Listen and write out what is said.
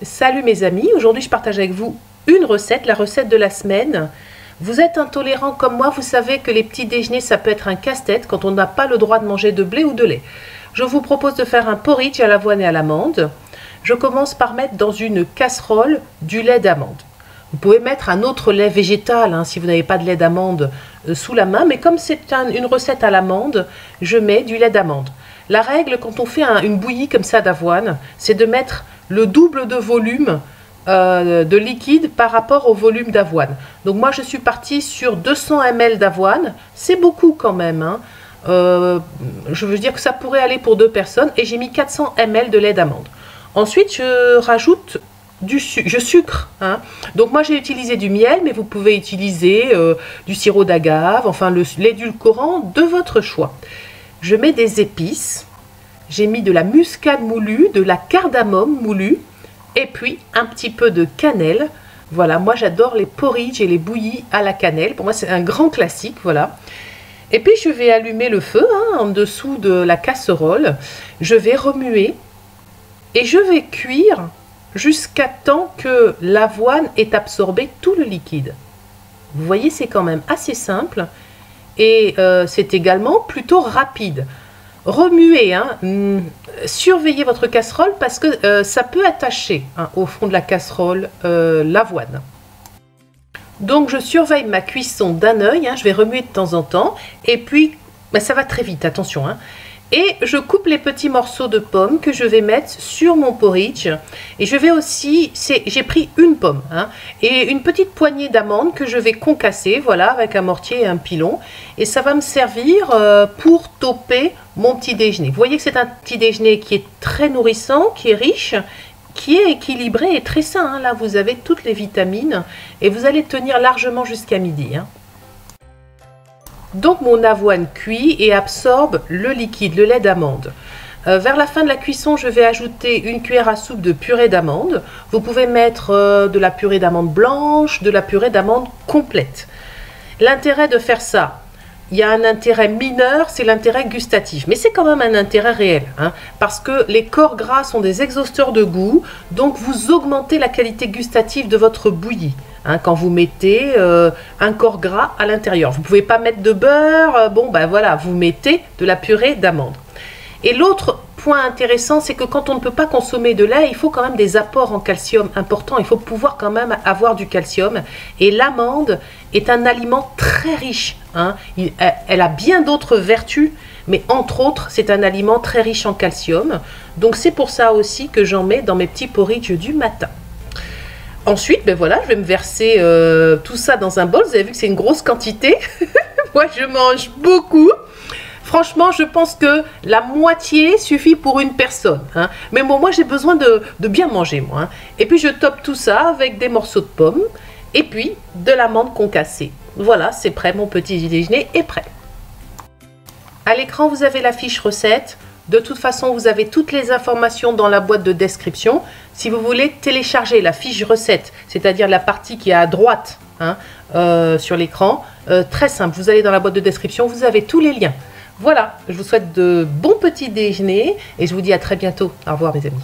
Salut mes amis, aujourd'hui je partage avec vous une recette, la recette de la semaine. Vous êtes intolérant comme moi, vous savez que les petits déjeuners ça peut être un casse-tête quand on n'a pas le droit de manger de blé ou de lait. Je vous propose de faire un porridge à l'avoine et à l'amande. Je commence par mettre dans une casserole du lait d'amande. Vous pouvez mettre un autre lait végétal si vous n'avez pas de lait d'amande sous la main, mais comme c'est une recette à l'amande, je mets du lait d'amande. La règle quand on fait une bouillie comme ça d'avoine, c'est de mettre le double de volume de liquide par rapport au volume d'avoine. Donc moi je suis partie sur 200 ml d'avoine, c'est beaucoup quand même. Je veux dire que ça pourrait aller pour 2 personnes et j'ai mis 400 ml de lait d'amande. Ensuite je rajoute je sucre. Donc moi j'ai utilisé du miel, mais vous pouvez utiliser du sirop d'agave, enfin l'édulcorant de votre choix. Je mets des épices. J'ai mis de la muscade moulue, de la cardamome moulue et puis un petit peu de cannelle. Voilà, moi j'adore les porridge et les bouillies à la cannelle. Pour moi c'est un grand classique, voilà. Et puis je vais allumer le feu en dessous de la casserole. Je vais remuer et je vais cuire jusqu'à temps que l'avoine ait absorbé tout le liquide. Vous voyez, c'est quand même assez simple et c'est également plutôt rapide. Remuez, surveillez votre casserole parce que ça peut attacher au fond de la casserole l'avoine. Donc je surveille ma cuisson d'un œil, je vais remuer de temps en temps et puis ça va très vite, attention. Et je coupe les petits morceaux de pommes que je vais mettre sur mon porridge. Et je vais aussi, j'ai pris une pomme et une petite poignée d'amandes que je vais concasser, voilà, avec un mortier et un pilon. Et ça va me servir pour toper mon petit déjeuner. Vous voyez que c'est un petit déjeuner qui est très nourrissant, qui est riche, qui est équilibré et très sain. Là, vous avez toutes les vitamines et vous allez tenir largement jusqu'à midi. Donc mon avoine cuit et absorbe le liquide, le lait d'amande. Vers la fin de la cuisson, je vais ajouter une cuillère à soupe de purée d'amande. Vous pouvez mettre de la purée d'amande blanche, de la purée d'amande complète. L'intérêt de faire ça, il y a un intérêt mineur, c'est l'intérêt gustatif. Mais c'est quand même un intérêt réel, parce que les corps gras sont des exhausteurs de goût, donc vous augmentez la qualité gustative de votre bouillie. Quand vous mettez un corps gras à l'intérieur. Vous ne pouvez pas mettre de beurre, voilà, vous mettez de la purée d'amande. Et l'autre point intéressant, c'est que quand on ne peut pas consommer de lait, il faut quand même des apports en calcium importants, il faut pouvoir quand même avoir du calcium. Et l'amande est un aliment très riche, elle a bien d'autres vertus, mais entre autres, c'est un aliment très riche en calcium. Donc c'est pour ça aussi que j'en mets dans mes petits porridge du matin. Ensuite, voilà, je vais me verser tout ça dans un bol. Vous avez vu que c'est une grosse quantité. Moi, je mange beaucoup. Franchement, je pense que la moitié suffit pour une personne. Mais bon, moi, j'ai besoin de bien manger, moi. Et puis, je tope tout ça avec des morceaux de pommes et puis de l'amande concassée. Voilà, c'est prêt. Mon petit déjeuner est prêt. À l'écran, vous avez la fiche recette. De toute façon, vous avez toutes les informations dans la boîte de description. Si vous voulez télécharger la fiche recette, c'est-à-dire la partie qui est à droite sur l'écran, très simple. Vous allez dans la boîte de description, vous avez tous les liens. Voilà, je vous souhaite de bons petits déjeuners et je vous dis à très bientôt. Au revoir mes amis.